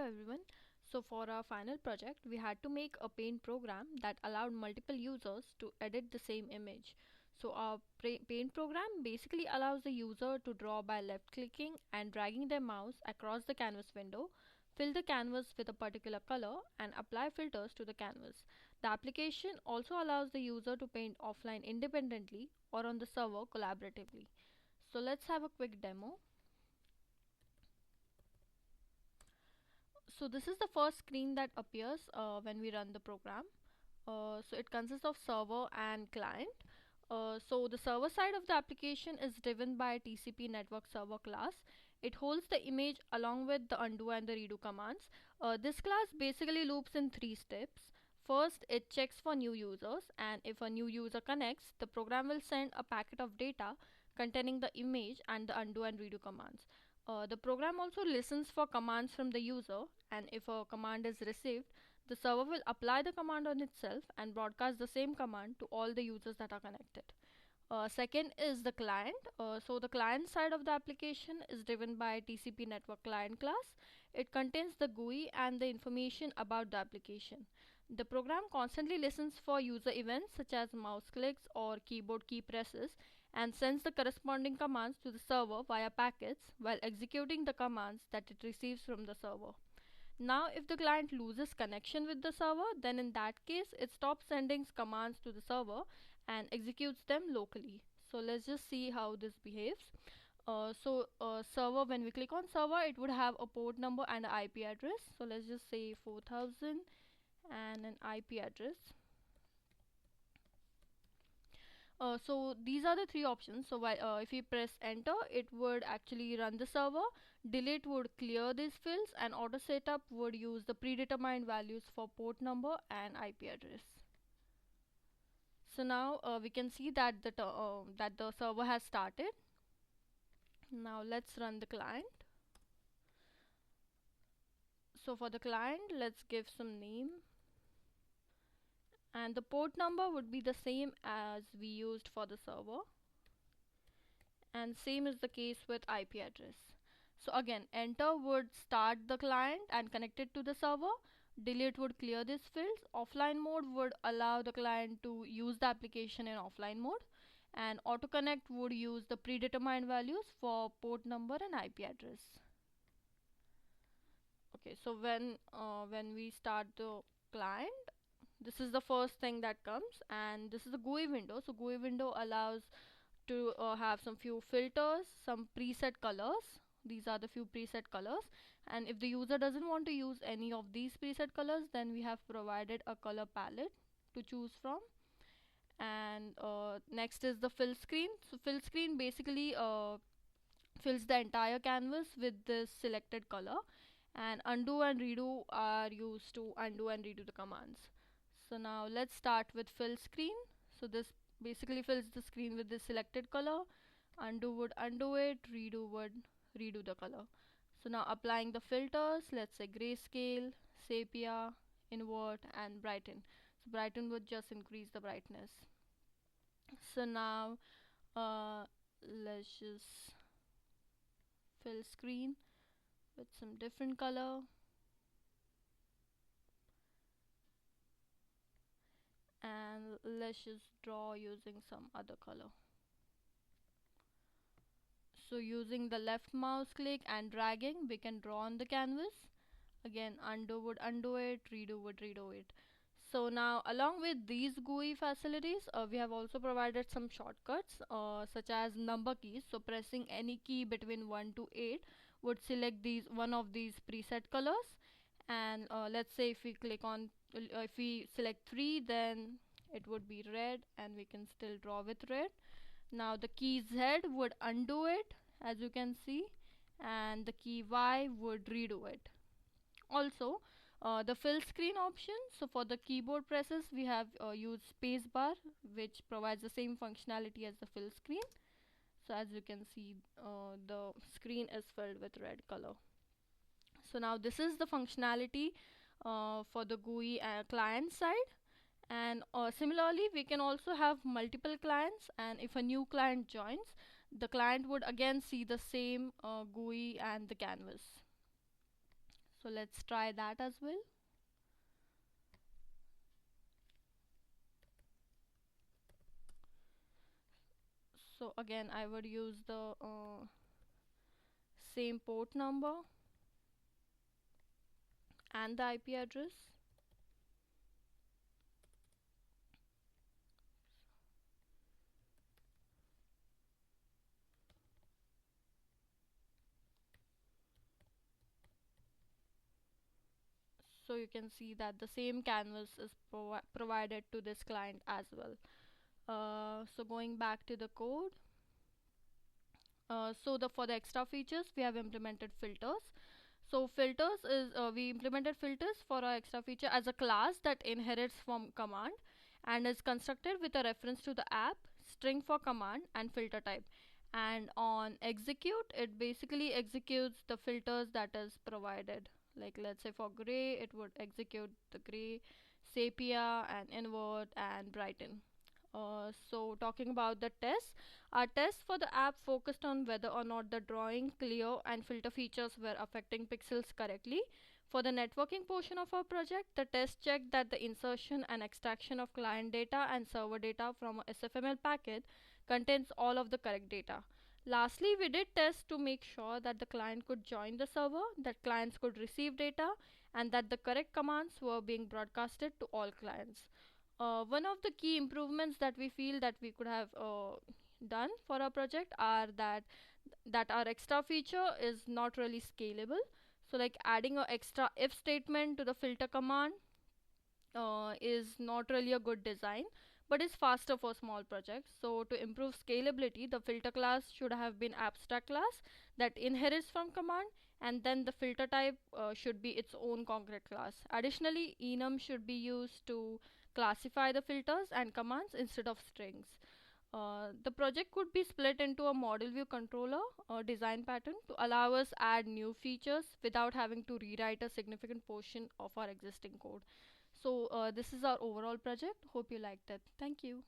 everyone. So for our final project, we had to make a paint program that allowed multiple users to edit the same image. So our paint program basically allows the user to draw by left clicking and dragging their mouse across the canvas window, fill the canvas with a particular color and apply filters to the canvas. The application also allows the user to paint offline independently or on the server collaboratively. So let's have a quick demo. So this is the first screen that appears when we run the program. So it consists of server and client. So the server side of the application is driven by TCP network server class. It holds the image along with the undo and the redo commands. This class basically loops in three steps. First, it checks for new users, and if a new user connects, the program will send a packet of data containing the image and the undo and redo commands. The program also listens for commands from the user, and if a command is received, the server will apply the command on itself and broadcast the same command to all the users that are connected. Second is the client. So the client side of the application is driven by TCP network client class. It contains the GUI and the information about the application. The program constantly listens for user events such as mouse clicks or keyboard key presses and sends the corresponding commands to the server via packets while executing the commands that it receives from the server. Now, if the client loses connection with the server, then in that case, it stops sending commands to the server and executes them locally. So let's just see how this behaves. Server, when we click on server, it would have a port number and an IP address. So let's just say 4000 and an IP address. So these are the three options. So if we press enter, it would actually run the server. Delete would clear these fields, and auto setup would use the predetermined values for port number and IP address. So now we can see that the server has started. Now let's run the client. So for the client, let's give some name, and the port number would be the same as we used for the server, and same is the case with IP address. So again, enter would start the client and connect it to the server. Delete would clear these fields. Offline mode would allow the client to use the application in offline mode, and auto connect would use the predetermined values for port number and IP address. Okay, so when we start the client, this is the first thing that comes, and this is the GUI window. So GUI window allows to have some few filters, some preset colors. These are the few preset colors, and if the user doesn't want to use any of these preset colors, then we have provided a color palette to choose from. And next is the fill screen. So fill screen basically fills the entire canvas with this selected color, and undo and redo are used to undo and redo the commands. So now let's start with fill screen. So this basically fills the screen with the selected color. Undo would undo it, redo would redo the color. So now applying the filters, let's say grayscale, sepia, invert and brighten. So brighten would just increase the brightness. So now let's just fill screen with some different color, and let's just draw using some other color. So using the left mouse click and dragging, we can draw on the canvas. Again, undo would undo it, redo would redo it. So now along with these GUI facilities, we have also provided some shortcuts such as number keys. So pressing any key between 1 to 8 would select one of these preset colors, and let's say if we click on if we select 3, then it would be red and we can still draw with red. Now the key Z would undo it, as you can see, and the key Y would redo it. Also, the fill screen option. So for the keyboard presses, we have used spacebar, which provides the same functionality as the fill screen. So as you can see, the screen is filled with red color. So now this is the functionality for the GUI client side. And similarly, we can also have multiple clients, and if a new client joins, the client would again see the same GUI and the canvas. So let's try that as well. So again, I would use the same port number and the IP address. So you can see that the same canvas is provided to this client as well. So going back to the code, so the for the extra features we have implemented filters. So filters is we implemented filters for our extra feature as a class that inherits from command and is constructed with a reference to the app, string for command and filter type. And on execute, it basically executes the filters that is provided. Like let's say for gray, it would execute the gray, sepia and invert and brighten. So talking about the tests, our tests for the app focused on whether or not the drawing, clear and filter features were affecting pixels correctly. For the networking portion of our project, the test checked that the insertion and extraction of client data and server data from a SFML packet contains all of the correct data. Lastly, we did tests to make sure that the client could join the server, that clients could receive data, and that the correct commands were being broadcasted to all clients. One of the key improvements that we feel that we could have done for our project are that our extra feature is not really scalable. So like adding a extra if statement to the filter command is not really a good design, but is faster for small projects. So to improve scalability, the filter class should have been abstract class that inherits from command, and then the filter type should be its own concrete class. Additionally, enum should be used to classify the filters and commands instead of strings. The project could be split into a model view controller design pattern to allow us add new features without having to rewrite a significant portion of our existing code. So this is our overall project. Hope you liked it. Thank you.